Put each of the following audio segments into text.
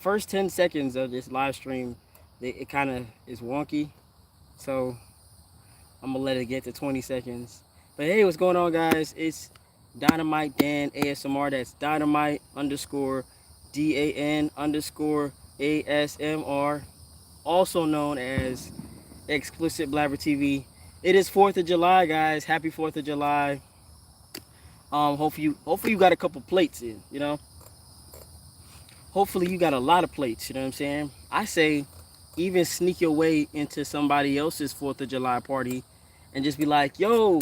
first 10 seconds of this live stream, it kind of is wonky. So I'm gonna let it get to 20 seconds. But hey, what's going on, guys? It's Dynamite Dan ASMR. That's Dynamite underscore DAN underscore ASMR, also known as Explicit Blabber TV. It is 4th of July, guys. Happy 4th of July. Hopefully you got a couple plates in, you know. Hopefully you got a lot of plates, you know what I'm saying? I say even sneak your way into somebody else's 4th of July party and just be like, yo,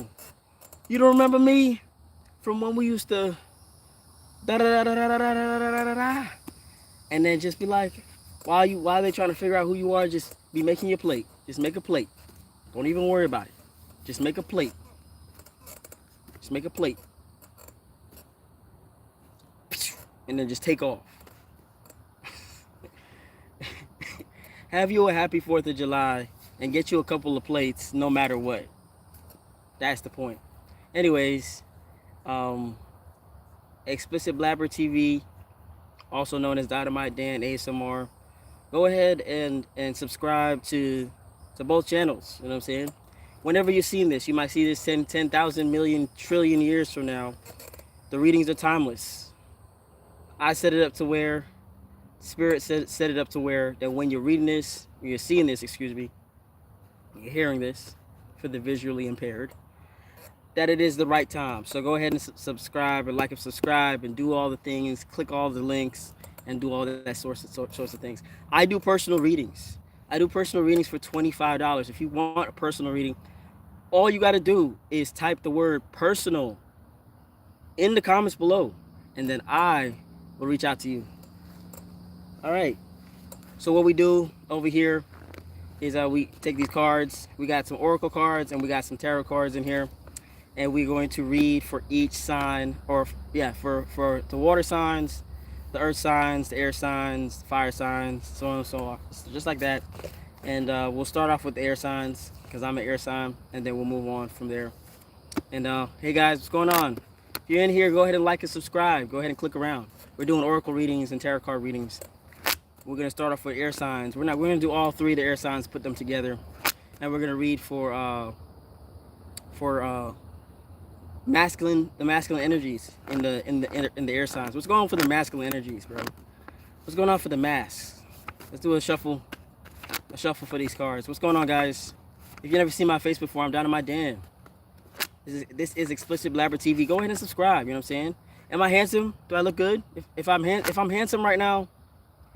you don't remember me from when we used to da da da da da da da da da da, and then just be like, while they trying to figure out who you are, just be making your plate. Just make a plate. Don't even worry about it. Just make a plate. Just make a plate. And then just take off. Have you a happy 4th of July and get you a couple of plates no matter what. That's the point. Anyways, Explicit Blabber TV, also known as Dynamite Dan ASMR. Go ahead and subscribe to both channels. You know what I'm saying? Whenever you're seeing this, you might see this 10,000 million trillion years from now. The readings are timeless. I set it up to where Spirit set it up to where that when you're reading this, when you're seeing this, excuse me, you're hearing this for the visually impaired, that it is the right time. So go ahead and subscribe and like and subscribe and do all the things, click all the links and do all that sorts of things. I do personal readings. I do personal readings for $25. If you want a personal reading, all you got to do is type the word personal in the comments below, and then I will reach out to you. All right. So what we do over here is we take these cards. We got some oracle cards and we got some tarot cards in here, and we're going to read for each sign, or for the water signs, the earth signs, the air signs, the fire signs, so on and so on, just like that. And we'll start off with the air signs because I'm an air sign, and then we'll move on from there. And hey guys, what's going on? If you're in here, go ahead and like and subscribe. Go ahead and click around. We're doing oracle readings and tarot card readings. We're gonna start off with air signs. We're gonna do all three of the air signs, put them together, and we're gonna read for the masculine energies in the air signs. What's going on for the masculine energies, bro? What's going on for the masks? Let's do a shuffle for these cards. What's going on, guys? If you never seen my face before, I'm Dynamite Dan. This is Explicit Blabber TV. Go ahead and subscribe. You know what I'm saying? Am I handsome? Do I look good? If I'm handsome right now,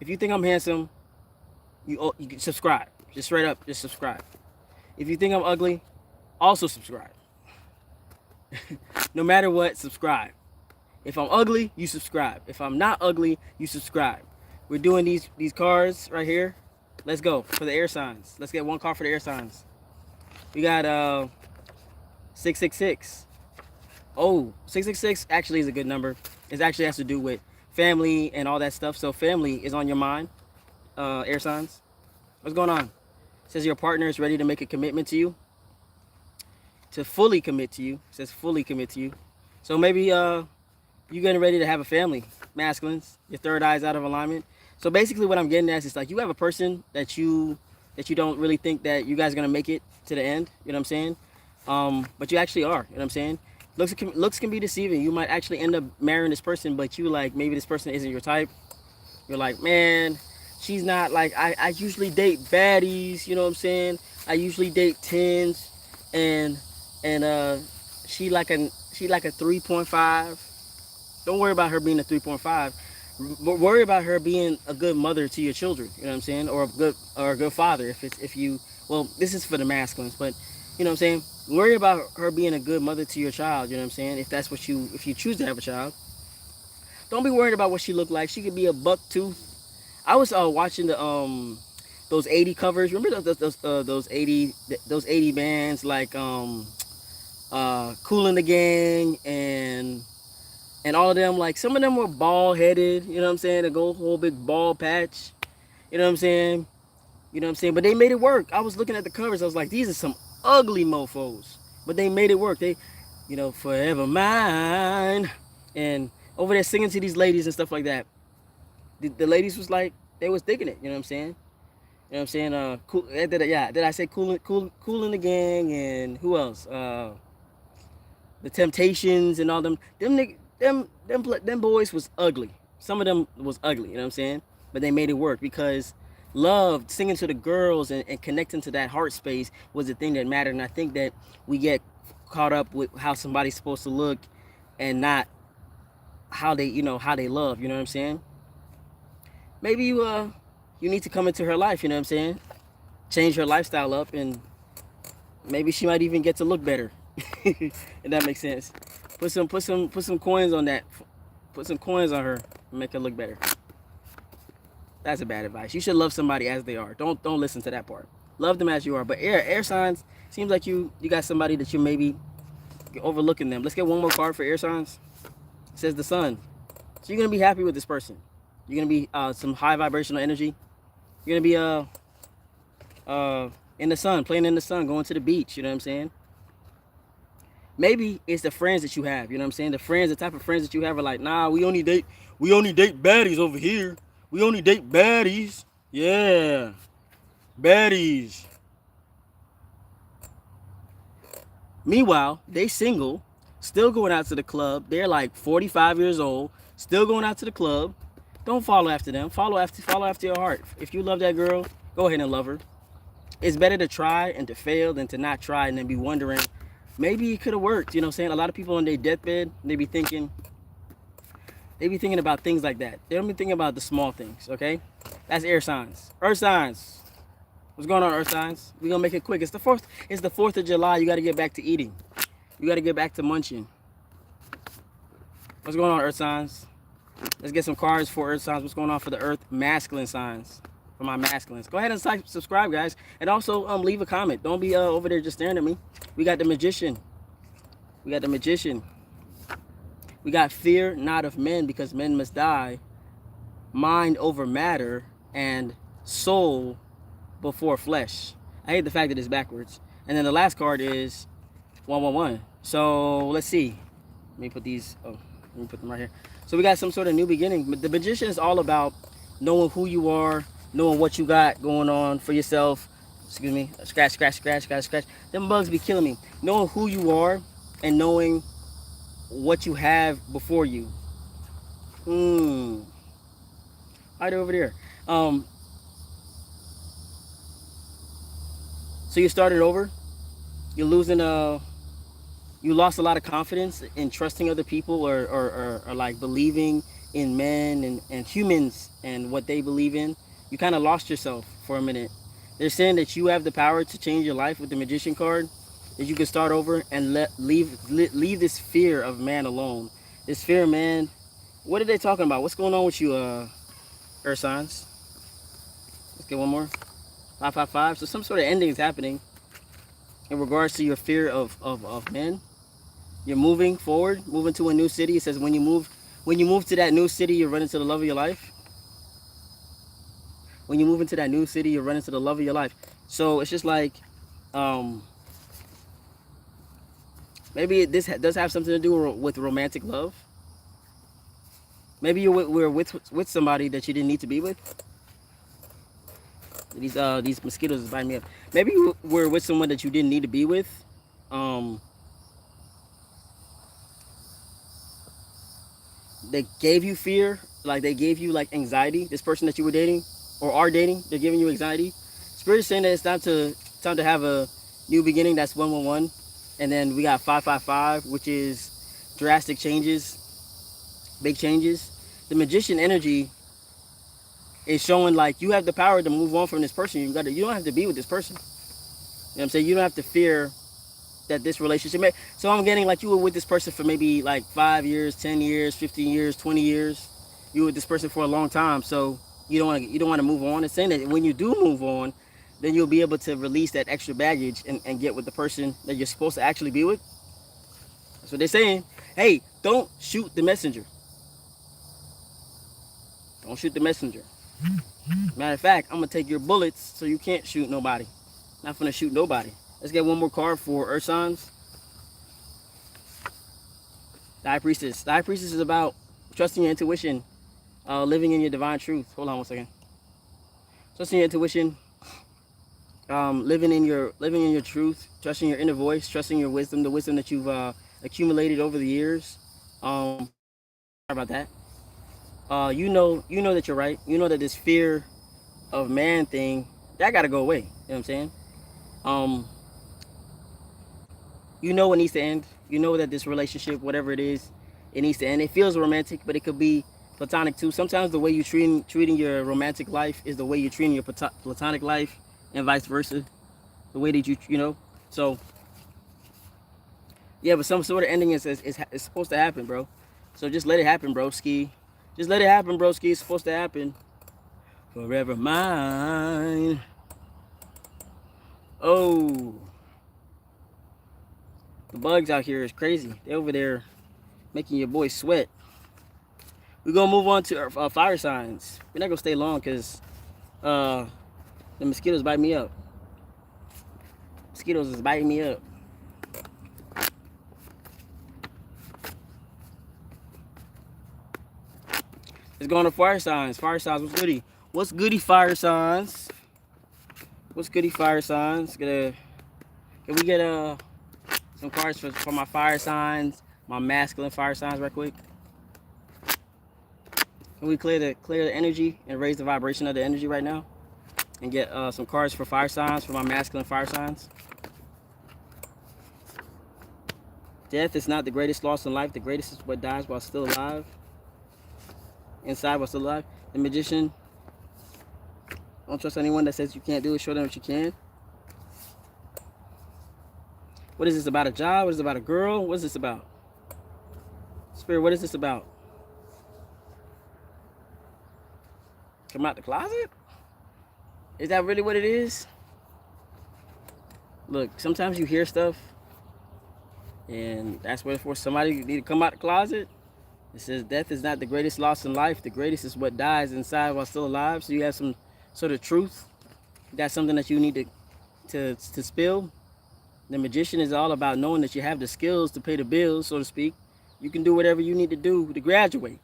if you think I'm handsome, you can subscribe. Just straight up, just subscribe. If you think I'm ugly, also subscribe. No matter what, subscribe. If I'm ugly, you subscribe. If I'm not ugly, you subscribe. We're doing these cards right here. Let's go for the air signs. Let's get one card for the air signs. We got 666. Oh, 666 actually is a good number. It actually has to do with family and all that stuff. So family is on your mind, air signs. What's going on? It says your partner is ready to make a commitment to you. To fully commit to you. It says fully commit to you. So maybe you getting ready to have a family. Masculines. Your third eye's out of alignment. So basically what I'm getting at is like you have a person that you don't really think that you guys are gonna make it to the end. You know what I'm saying? But you actually are. You know what I'm saying? Looks can be deceiving. You might actually end up marrying this person, but you like maybe this person isn't your type. You're like, man, she's not like I usually date baddies, you know what I'm saying? I usually date 10s, and she like a 3.5. Don't worry about her being a 3.5. Worry about her being a good mother to your children, you know what I'm saying? Or a good father if you well, this is for the masculines, but you know what I'm saying? Worry about her being a good mother to your child, you know what I'm saying? If you choose to have a child. Don't be worried about what she looked like. She could be a buck tooth. I was watching the those 80 covers. Remember those 80 bands like Kool and the Gang and all of them, like some of them were bald headed, you know what I'm saying? A whole big bald patch. You know what I'm saying? You know what I'm saying? But they made it work. I was looking at the covers, I was like, these are some ugly mofos. But they made it work. They, forever mine. And over there singing to these ladies and stuff like that. The ladies was like, they was digging it. You know what I'm saying? You know what I'm saying? Cool. Did I say cool in the gang, and who else? The Temptations and all them. Them boys was ugly. Some of them was ugly. You know what I'm saying? But they made it work because love, singing to the girls, and connecting to that heart space was the thing that mattered. And I think that we get caught up with how somebody's supposed to look, and not how they, how they love. You know what I'm saying? Maybe you need to come into her life. You know what I'm saying? Change her lifestyle up, and maybe she might even get to look better. If that makes sense. Put some coins on that. Put some coins on her and make her look better. That's a bad advice. You should love somebody as they are. Don't listen to that part. Love them as you are. But air signs, seems like you got somebody that you maybe overlooking them. Let's get one more card for air signs. It says the sun. So you're gonna be happy with this person. You're gonna be some high vibrational energy. You're gonna be in the sun, playing in the sun, going to the beach. You know what I'm saying? Maybe it's the friends that you have. You know what I'm saying? The type of friends that you have are like, nah, we only date baddies over here. We only date baddies. Yeah, baddies. Meanwhile, they single, still going out to the club. They're like 45 years old, still going out to the club. Don't follow after them. Follow after your heart. If you love that girl, go ahead and love her. It's better to try and to fail than to not try and then be wondering, maybe it could have worked. You know what I'm saying? A lot of people on their deathbed, they be thinking about things like that. They don't be thinking about the small things, okay? That's air signs. Earth signs. What's going on, earth signs? We're gonna make it quick. It's the 4th of July. You gotta get back to eating. You gotta get back to munching. What's going on, earth signs? Let's get some cards for earth signs. What's going on for the earth masculine signs? For my masculines. Go ahead and subscribe, guys. And also leave a comment. Don't be over there just staring at me. We got the magician. We got fear not of men, because men must die. Mind over matter, and soul before flesh. I hate the fact that it's backwards. And then the last card is 111. So let's see. Let me put them right here. So we got some sort of new beginning. But the magician is all about knowing who you are, knowing what you got going on for yourself. Excuse me. Scratch. Them bugs be killing me. Knowing who you are and knowing what you have before you. Right over there. So you started over. You're losing you lost a lot of confidence in trusting other people, or like believing in men and humans and what they believe in. You kind of lost yourself for a minute. They're saying that you have the power to change your life with the magician card, that you can start over and leave this fear of man alone. This fear of man. What are they talking about? What's going on with you, earth signs? Let's get one more. 555. So some sort of ending is happening in regards to your fear of men. You're moving forward, moving to a new city. It says when you move to that new city, you run into the love of your life. When you move into that new city, you run into the love of your life. So it's just like, maybe this does have something to do with romantic love. Maybe you were with somebody that you didn't need to be with. These mosquitoes is biting me up. Maybe you were with someone that you didn't need to be with. They gave you fear, like they gave you like anxiety. This person that you were dating or are dating, they're giving you anxiety. Spirit is saying that it's time to have a new beginning. That's 111, and then we got 555, which is drastic changes, big changes. The magician energy is showing like you have the power to move on from this person. You don't have to be with this person. You know what I'm saying? You don't have to fear that this relationship may. So I'm getting like you were with this person for maybe like 5 years, 10 years, 15 years, 20 years. You were with this person for a long time, so you don't want to move on. It's saying that when you do move on, then you'll be able to release that extra baggage and get with the person that you're supposed to actually be with. That's what they're saying. Hey, don't shoot the messenger. Don't shoot the messenger. Matter of fact, I'm gonna take your bullets so you can't shoot nobody. Not gonna shoot nobody. Let's get one more card for earth signs. The High Priestess. The High Priestess is about trusting your intuition, living in your divine truth. Hold on one second. trusting your intuition, living in your truth, trusting your inner voice, trusting your wisdom, the wisdom that you've accumulated over the years. Sorry about that. You know that you're right. You know that this fear of man thing that got to go away. You know what I'm saying? Um, you know it needs to end. You know that this relationship, whatever it is, it needs to end. It feels romantic, but it could be platonic too. Sometimes the way you treating your romantic life is the way you're treating your platonic life, and vice versa. The way that you know. So yeah, but some sort of ending is supposed to happen, bro. So just let it happen, bro. Ski. Just let it happen, bro. Ski. It's supposed to happen. Forever mine. Oh, the bugs out here is crazy. They over there making your boy sweat. We're gonna move on to our fire signs. We're not gonna stay long because uh, the mosquitoes bite me up. Mosquitoes is biting me up. Let's go on to fire signs. Fire signs, what's goody? What's goody, fire signs? What's goody, fire signs? Can we get some cards for my fire signs, my masculine fire signs, right quick? Can we clear the energy and raise the vibration of the energy right now, and get some cards for fire signs for my masculine fire signs? Death is not the greatest loss in life. The greatest is what dies while still alive. Inside while still alive. The magician. Don't trust anyone that says you can't do it. Show them what you can. What is this about? A job? What is this about? A girl? What is this about? Spirit, what is this about? Come out the closet? Is that really what it is? Look, sometimes you hear stuff, and that's what it's for. Somebody need to come out the closet. It says death is not the greatest loss in life. The greatest is what dies inside while still alive. So you have some sort of truth. That's something that you need to spill. The magician is all about knowing that you have the skills to pay the bills, so to speak. You can do whatever you need to do to graduate.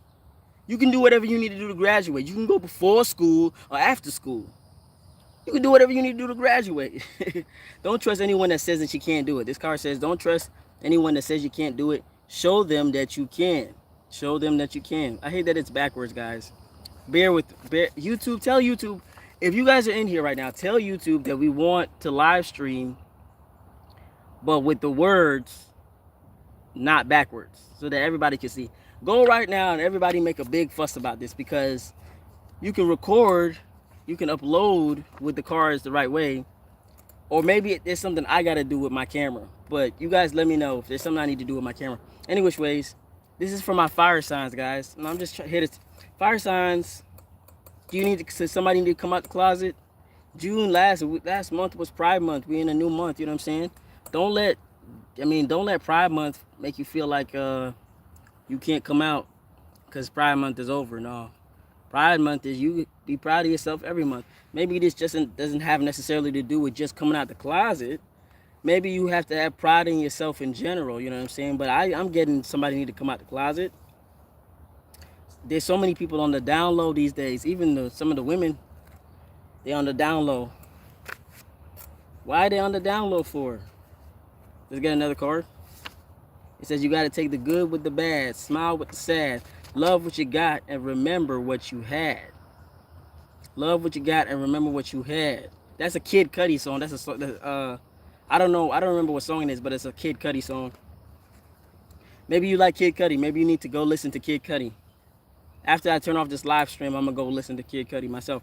You can do whatever you need to do to graduate. You can go before school or after school. You can do whatever you need to do to graduate. Don't trust anyone that says that you can't do it. This card says don't trust anyone that says you can't do it. Show them that you can. Show them that you can. I hate that it's backwards, guys. Bear YouTube. Tell YouTube, if you guys are in here right now, tell YouTube that we want to live stream, but with the words not backwards, so that everybody can see. Go right now and everybody make a big fuss about this, because you can record, you can upload with the cards the right way, or maybe there's something I gotta do with my camera. But you guys let me know if there's something I need to do with my camera. Any which ways, this is for my fire signs, guys. And I'm just here to fire signs. Do you need to? Somebody need to come out the closet? June last month was Pride Month. We in a new month. You know what I'm saying? Don't let Pride Month make you feel like you can't come out because Pride Month is over. No, Pride Month is you be proud of yourself every month. Maybe this just doesn't have necessarily to do with just coming out the closet. Maybe you have to have pride in yourself in general. You know what I'm saying? But I'm getting somebody need to come out the closet. There's so many people on the down low these days. Even some of the women, they on the down low. Why are they on the down low for? Let's get another card. It says you got to take the good with the bad, smile with the sad, love what you got and remember what you had. Love what you got and remember what you had. That's a Kid Cudi song. That's a I don't know. I don't remember what song it is, but it's a Kid Cudi song. Maybe you like Kid Cudi. Maybe you need to go listen to Kid Cudi. After I turn off this live stream, I'm gonna go listen to Kid Cudi myself.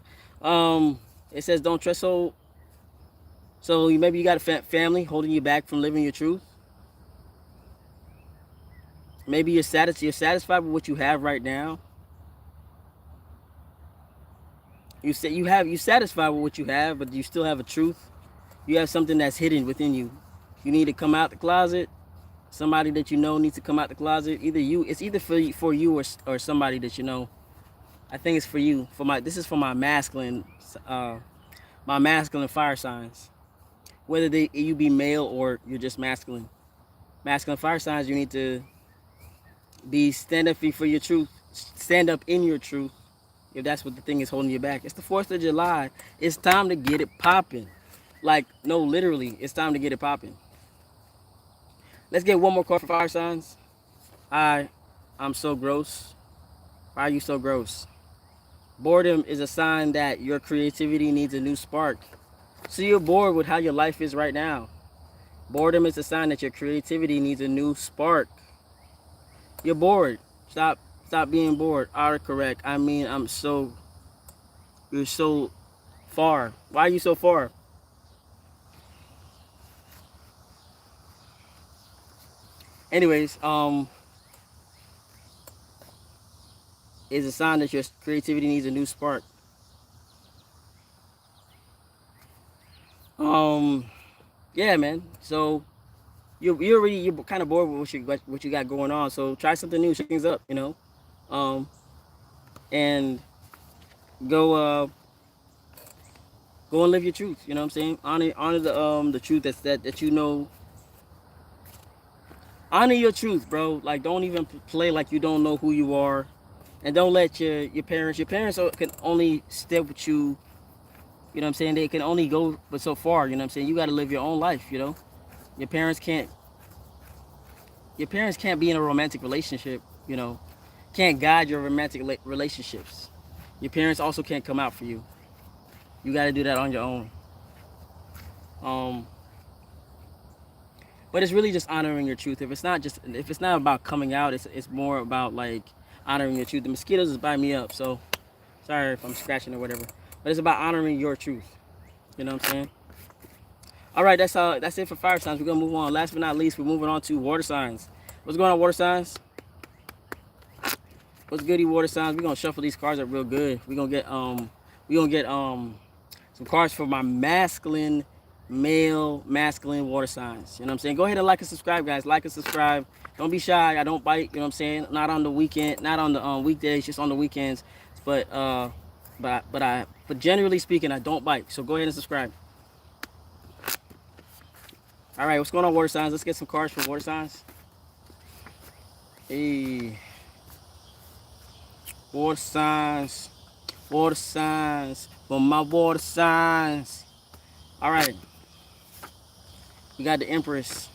It says don't trust so maybe you got a family holding you back from living your truth. Maybe you're satisfied with what you have right now. You satisfied with what you have, but you still have a truth. You have something that's hidden within you. You need to come out the closet. Somebody that you know needs to come out the closet. It's either for you or somebody that you know. I think it's for you. This is for my masculine fire signs. Whether you be male or you're just masculine. Masculine fire signs, you need to stand up for your truth. Stand up in your truth. if that's what the thing is holding you back. It's the 4th of July. It's time to get it popping. Like, no, literally, it's time to get it popping. Let's get one more card for fire signs. I'm so gross. Why are you so gross? Boredom is a sign that your creativity needs a new spark. So you're bored with how your life is right now. Boredom is a sign that your creativity needs a new spark. You're bored. Stop being bored. Autocorrect. I mean, you're so far. Why are you so far? Anyways, is a sign that your creativity needs a new spark. Yeah, man. So you're kind of bored with what you got going on. So try something new, shake things up, you know. And go go and live your truth. You know what I'm saying? Honor the truth that you know. Honor your truth, bro. Like, don't even play like you don't know who you are, and don't let your parents can only step with you. You know what I'm saying? They can only go but so far. You know what I'm saying? You got to live your own life. You know, your parents can't be in a romantic relationship. You know, can't guide your romantic relationships. Your parents also can't come out for you. You got to do that on your own. But it's really just honoring your truth. If it's not about coming out, it's more about like honoring your truth. The mosquitoes is biting me up, so sorry if I'm scratching or whatever. But it's about honoring your truth. You know what I'm saying? All right, that's it for fire signs. We're gonna move on. Last but not least, we're moving on to water signs. What's going on, water signs? What's goody, water signs? We're gonna shuffle these cards up real good. We're gonna get some cards for my masculine water signs. You know what I'm saying? Go ahead and like and subscribe, guys. Like and subscribe. Don't be shy. I don't bite. You know what I'm saying? Not on the weekend. Not on the weekdays. Just on the weekends. But generally speaking, I don't bite. So go ahead and subscribe. All right, what's going on, water signs? Let's get some cards for water signs. Hey, water signs. Water signs. For my water signs. All right. You got the Empress.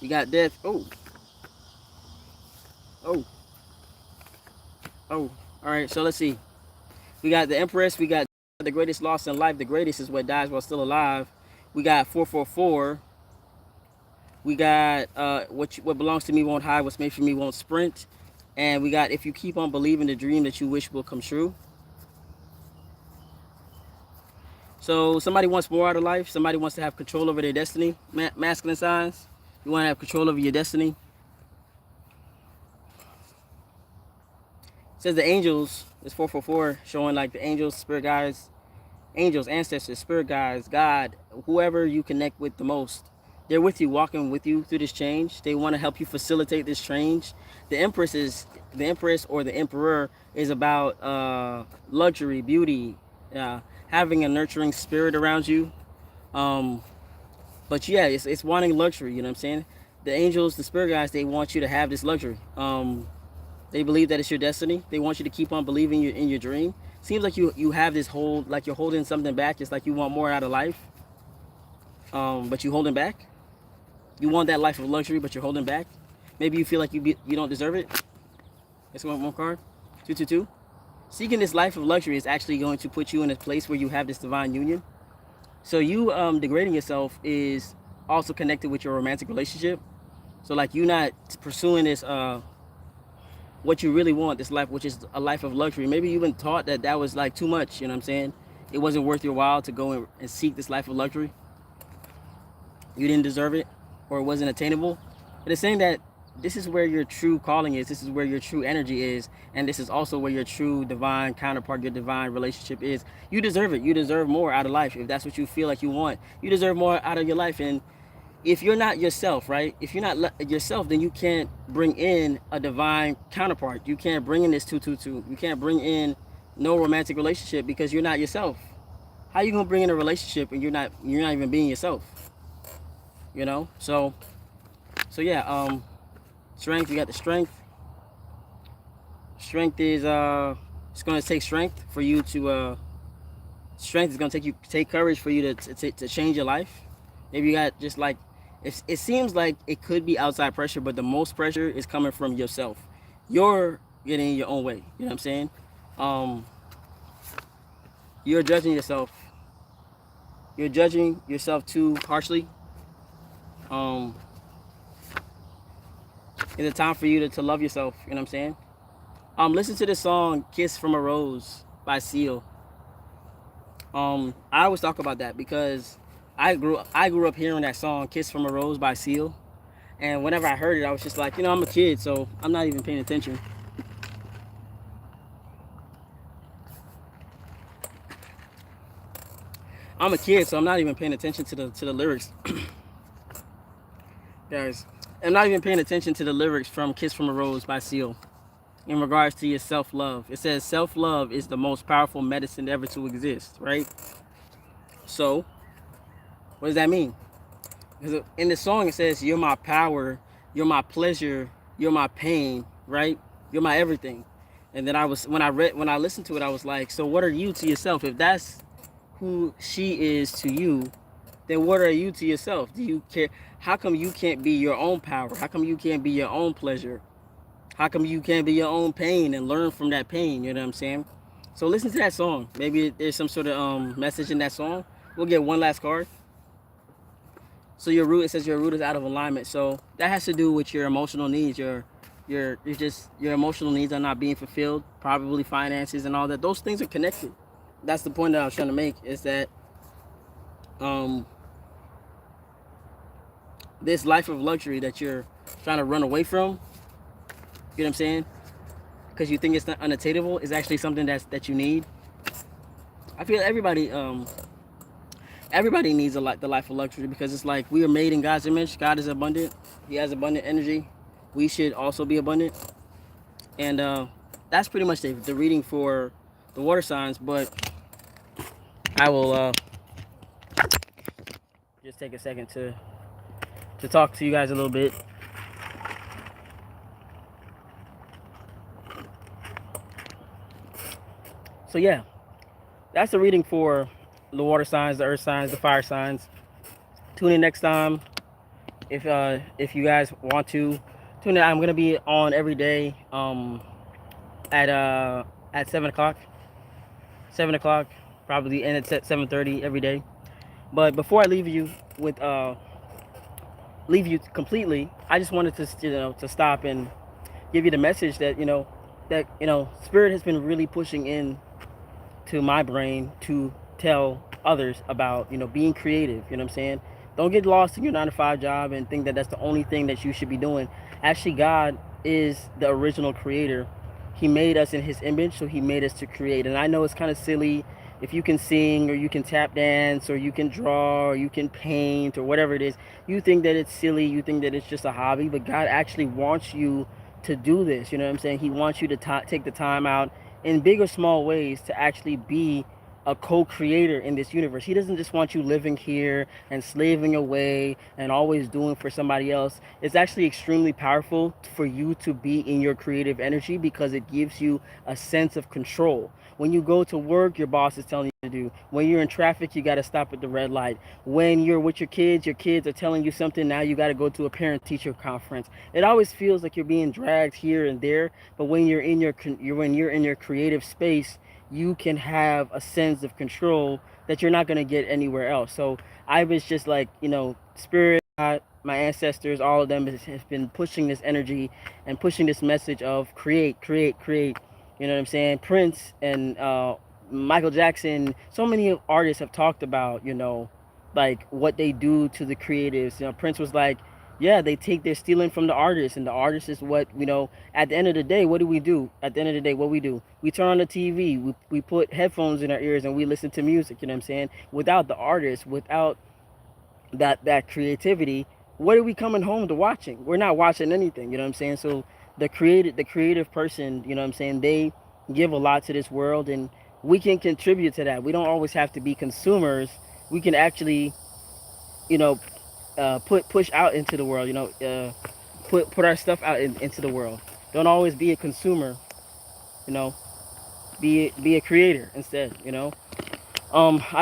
You got Death. Oh. All right, so let's see. We got the Empress. We got the greatest loss in life. The greatest is what dies while still alive. We got 444. We got what belongs to me won't hide. What's made for me won't sprint. And we got if you keep on believing, the dream that you wish will come true. So somebody wants more out of life. Somebody wants to have control over their destiny. Masculine signs. You want to have control over your destiny. It says the angels. It's 444, showing like the angels, spirit guides, angels, ancestors, spirit guides, God, whoever you connect with the most. They're with you, walking with you through this change. They want to help you facilitate this change. The Empress or the Emperor is about luxury, beauty, having a nurturing spirit around you. But yeah, it's wanting luxury. You know what I'm saying? The angels, the spirit guides, they want you to have this luxury. They believe that it's your destiny. They want you to keep on believing in your dream. Seems like you have this hold, like you're holding something back. It's like you want more out of life, but you're holding back. You want that life of luxury, but you're holding back. Maybe you feel like you don't deserve it. Let's go one card. 222. Seeking this life of luxury is actually going to put you in a place where you have this divine union. So you degrading yourself is also connected with your romantic relationship. So like you not pursuing this what you really want, this life, which is a life of luxury. Maybe you've been taught that was like too much. You know what I'm saying? It wasn't worth your while to go and seek this life of luxury. You didn't deserve it, or it wasn't attainable. But it's saying that this is where your true calling is. This is where your true energy is. And this is also where your true divine counterpart, your divine relationship is. You deserve it. You deserve more out of life. If that's what you feel like you want, you deserve more out of your life. And if you're not yourself, right? If you're not yourself, then you can't bring in a divine counterpart. You can't bring in this 222. You can't bring in no romantic relationship because you're not yourself. How you gonna bring in a relationship and you're not even being yourself? You know? So yeah, strength, you got the strength. strength is it's gonna take strength for you to strength is gonna take courage for you to change your life. Maybe you got just like it seems like it could be outside pressure, but the most pressure is coming from yourself. You're getting in your own way. You know what I'm saying? Um, you're judging yourself. You're judging yourself too harshly. Um, it's a time for you to love yourself. You know what I'm saying? Listen to the song "Kiss from a Rose" by Seal. I always talk about that because I grew up hearing that song "Kiss from a Rose" by Seal, and whenever I heard it, I was just like, I'm a kid, so I'm not even paying attention. I'm a kid, so I'm not even paying attention to the lyrics, guys. I'm not even paying attention to the lyrics from "Kiss from a Rose" by Seal. In regards to your self-love, it says self-love is the most powerful medicine ever to exist, right? So, what does that mean? Because in the song it says, "You're my power, you're my pleasure, you're my pain, right? You're my everything." And then when I listened to it, I was like, so what are you to yourself? If that's who she is to you, then what are you to yourself? Do you care? How come you can't be your own power? How come you can't be your own pleasure? How come you can't be your own pain and learn from that pain? You know what I'm saying? So listen to that song. Maybe there's some sort of message in that song. We'll get one last card. So your root, it says your root is out of alignment. So that has to do with your emotional needs. Your emotional needs are not being fulfilled. Probably finances and all that. Those things are connected. That's the point that I was trying to make. Is that um, this life of luxury that you're trying to run away from. You know what I'm saying? Because you think it's not unattainable, is actually something that you need. I feel everybody needs the life of luxury, because it's like we are made in God's image. God is abundant. He has abundant energy. We should also be abundant. And that's pretty much the reading for the water signs. But I will just take a second to talk to you guys a little bit. So yeah, that's the reading for the water signs, the earth signs, the fire signs. Tune in next time if you guys want to tune in. I'm gonna be on every day at 7 o'clock. 7 o'clock, probably, and it's at 7:30 every day. But before I leave you completely, I just wanted to stop and give you the message that Spirit has been really pushing in to my brain to tell others about being creative. You know what I'm saying? Don't get lost in your 9 to 5 job and think that that's the only thing that you should be doing. Actually, God is the original creator. He made us in his image, so he made us to create. And I know it's kind of silly if you can sing or you can tap dance or you can draw or you can paint or whatever it is. You think that it's silly, you think that it's just a hobby, but God actually wants you to do this. You know what I'm saying? He wants you to take the time out in big or small ways to actually be a co-creator in this universe. He doesn't just want you living here and slaving away and always doing for somebody else. It's actually extremely powerful for you to be in your creative energy, because it gives you a sense of control. When you go to work, your boss is telling you to do. When you're in traffic, you got to stop at the red light. When you're with your kids are telling you something, now you got to go to a parent-teacher conference. It always feels like you're being dragged here and there, but when you're in your creative space, you can have a sense of control that you're not going to get anywhere else. So I was just like, Spirit, God, my ancestors, all of them has been pushing this energy and pushing this message of create, create, create. You know what I'm saying? Prince and Michael Jackson, so many artists have talked about, like what they do to the creatives. Prince was like, yeah, they're stealing from the artist, and the artist is what, at the end of the day, what do we do? At the end of the day, what we turn on the TV, we put headphones in our ears and we listen to music. You know what I'm saying? Without the artist, without that creativity, what are we coming home to watching? We're not watching anything. You know what I'm saying? So the creative person, you know what I'm saying, they give a lot to this world, and we can contribute to that. We don't always have to be consumers. We can actually, push out into the world. Put our stuff out into the world. Don't always be a consumer. You know, be a creator instead. I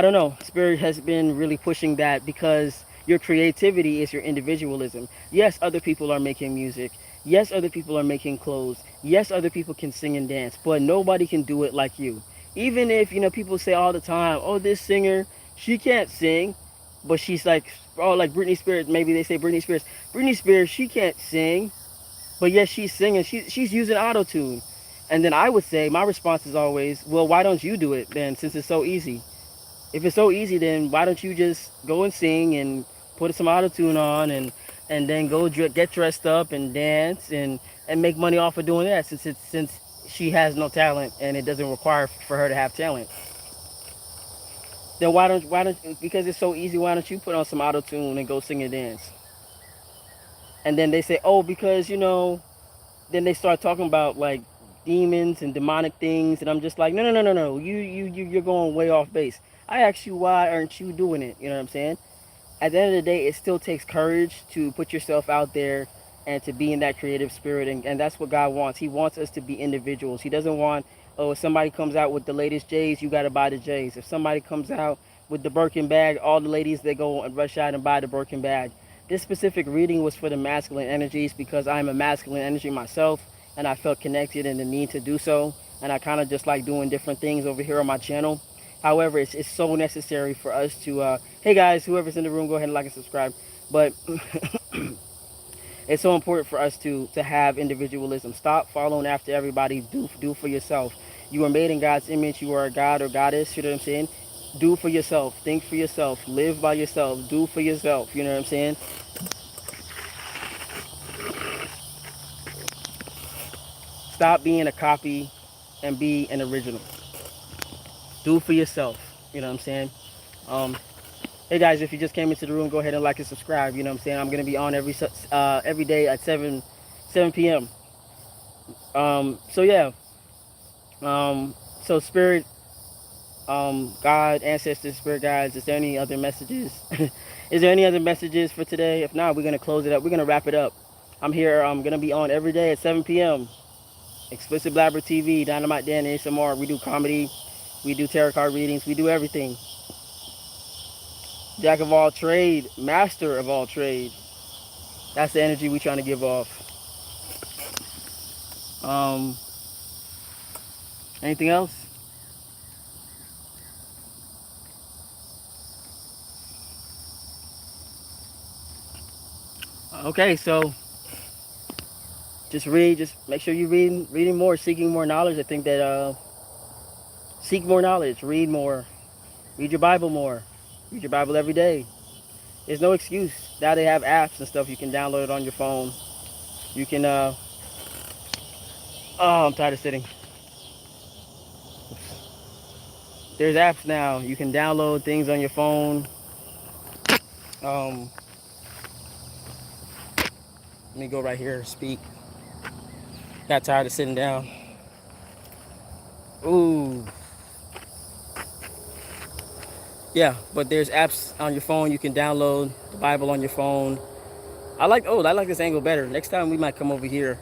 don't know. Spirit has been really pushing that because your creativity is your individualism. Yes, other people are making music. Yes, other people are making clothes. Yes, other people can sing and dance, but nobody can do it like you. Even if, people say all the time, oh, this singer, she can't sing, but she's like, oh, like Britney Spears, maybe they say Britney Spears. Britney Spears, she can't sing, but yes, she's singing. She's using auto tune. And then I would say, my response is always, well, why don't you do it then, since it's so easy? If it's so easy, then why don't you just go and sing and put some auto tune on and then go get dressed up and dance and make money off of doing that, since she has no talent and it doesn't require for her to have talent. Then why don't because it's so easy, why don't you put on some auto tune and go sing and dance? And then they say, oh, because then they start talking about like demons and demonic things, and I'm just like, no, no, no, no, no. You're going way off base. I asked you, why aren't you doing it? You know what I'm saying? At the end of the day, it still takes courage to put yourself out there and to be in that creative spirit, and that's what God wants. He wants us to be individuals. He doesn't want, oh, if somebody comes out with the latest J's, you got to buy the J's. If somebody comes out with the Birkin bag, all the ladies, they go and rush out and buy the Birkin bag. This specific reading was for the masculine energies because I'm a masculine energy myself, and I felt connected and the need to do so, and I kind of just like doing different things over here on my channel. However, it's so necessary for us to, hey guys, whoever's in the room, go ahead and like and subscribe. But it's so important for us to have individualism. Stop following after everybody. Do for yourself. You are made in God's image. You are a god or goddess. You know what I'm saying? Do for yourself. Think for yourself. Live by yourself. Do for yourself. You know what I'm saying? Stop being a copy and be an original. Do for yourself. You know what I'm saying? Hey guys, if you just came into the room, go ahead and like and subscribe. You know what I'm saying? I'm gonna be on every day at 7 p.m. So yeah. So spirit, God, ancestors, spirit guides. Is there any other messages? Is there any other messages for today? If not, we're gonna close it up. We're gonna wrap it up. I'm here. I'm gonna be on every day at 7 p.m. Explicit Blabber TV, Dynamite Dan ASMR. We do comedy. We do tarot card readings. We do everything. Jack of all trade, master of all trade. That's the energy we're trying to give off. Anything else? Okay, so just read. Just make sure you're reading more, seeking more knowledge. I think that seek more knowledge, read more, read your Bible more, read your Bible every day. There's no excuse. Now they have apps and stuff. You can download it on your phone. You can oh, I'm tired of sitting. There's apps now. You can download things on your phone. Let me go right here and speak. Got tired of sitting down. Ooh. Yeah, but there's apps on your phone. You can download the Bible on your phone. I like this angle better. Next time we might come over here.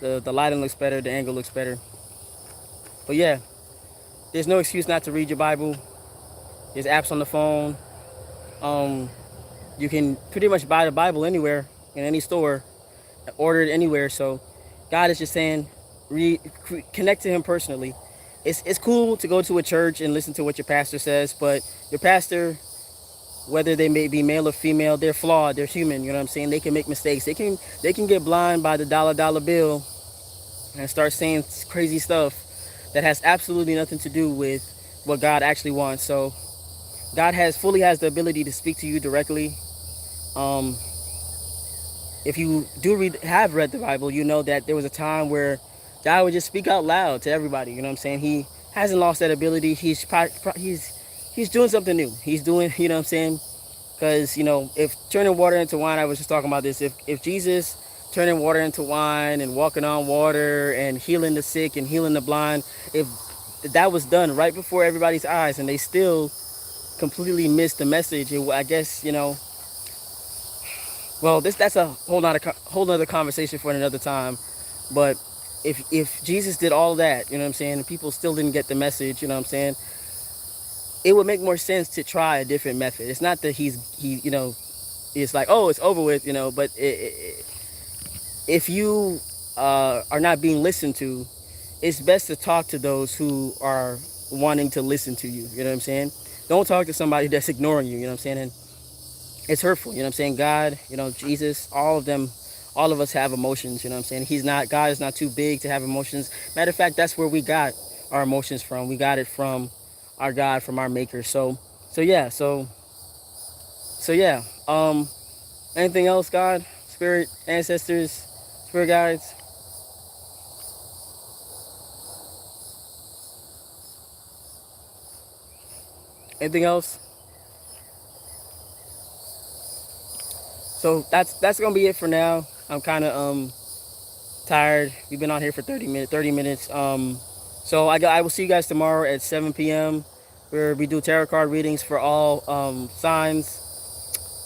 The lighting looks better. The angle looks better. But yeah, there's no excuse not to read your Bible. There's apps on the phone. You can pretty much buy the Bible anywhere, in any store, order it anywhere. So God is just saying, connect to him personally. It's cool to go to a church and listen to what your pastor says, but your pastor, whether they may be male or female, they're flawed, they're human, you know what I'm saying? They can make mistakes. They can get blind by the dollar bill and start saying crazy stuff that has absolutely nothing to do with what God actually wants. So God fully has the ability to speak to you directly. If you have read the Bible, you know that there was a time where God would just speak out loud to everybody. You know what I'm saying? He hasn't lost that ability. He's doing something new. He's doing, you know what I'm saying? Because, if turning water into wine, I was just talking about this. If Jesus turning water into wine and walking on water and healing the sick and healing the blind, if that was done right before everybody's eyes and they still completely missed the message, I guess, well, that's a whole nother conversation for another time. But if Jesus did all that, you know what I'm saying, and people still didn't get the message, you know what I'm saying, it would make more sense to try a different method. It's not that he you know, it's like, oh, it's over with, you know, but if you are not being listened to, it's best to talk to those who are wanting to listen to you. You know what I'm saying? Don't talk to somebody that's ignoring you. You know what I'm saying? And it's hurtful. You know what I'm saying? God, you know, Jesus, all of them, all of us have emotions. You know what I'm saying? God is not too big to have emotions. Matter of fact, that's where we got our emotions from. We got it from our God, from our Maker. So yeah. Anything else, God, Spirit, ancestors, Spirit guides? Anything else? So that's gonna be it for now. I'm kind of tired. We've been on here for 30 minutes. I will see you guys tomorrow at 7 p.m. where we do tarot card readings for all signs,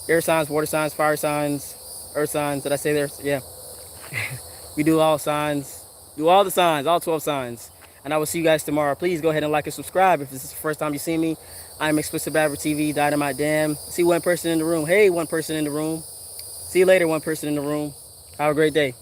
air signs, water signs, fire signs, earth signs. Did I say there? Yeah. We do all signs, do all the signs, all 12 signs. And I will see you guys tomorrow. Please go ahead and like and subscribe if this is the first time you see me. I'm Explicit Babber TV, Dynamite Dan. See one person in the room. Hey, one person in the room. See you later, one person in the room. Have a great day.